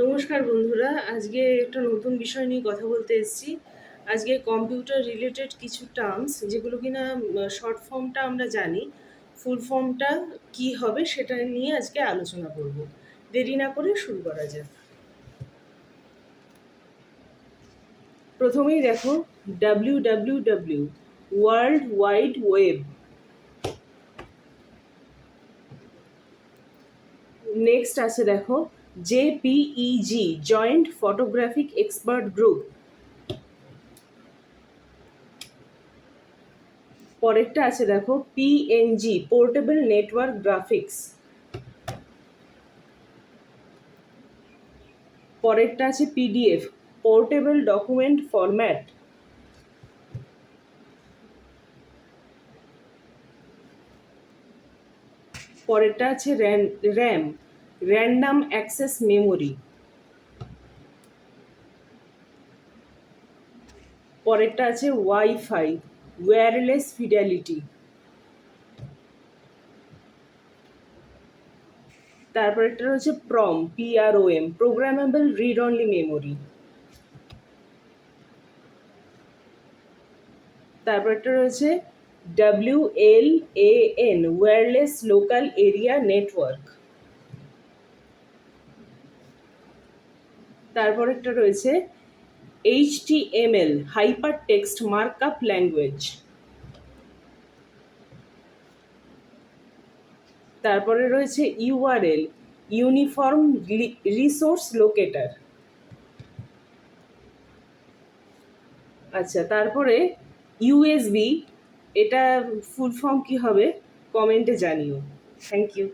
নমস্কার বন্ধুরা, আজকে একটা নতুন বিষয় নিয়ে কথা বলতে এসেছি। আজকে কম্পিউটার রিলেটেড কিছু টার্মস যেগুলো কিনা শর্ট ফর্মটা আমরা জানি, ফুল ফর্মটা কি হবে সেটা নিয়ে আজকে আলোচনা করব। দেরি না করে শুরু করা যাক। প্রথমেই দেখো WWW, world wide web. Next আছে দেখো JPEG, joint photographic expert group. পরেরটা আছে দেখো PNG, পোর্টেবল নেটওয়ার্ক গ্রাফিক্স। পরেরটা আছে PDF, পোর্টেবল ডকুমেন্ট ফরম্যাট। পরেরটা আছে RAM, র্যান্ডাম অ্যাক্সেস মেমোরি। পরেরটা আছে ওয়াইফাই, ওয়্যারলেস ফিডেলিটি। তারপরেরটা হচ্ছে PROM, programmable read only memory. তারপরেরটা রয়েছে WLAN, wireless local area network. তারপরেরটা রয়েছে HTML, hyper text markup language. তারপরে রয়েছে URL, ইউনিফর্ম রিসোর্স লোকেটার। আচ্ছা, তারপরে USB, এটা ফুল ফর্ম কি হবে কমেন্টে জানিও। Thank you.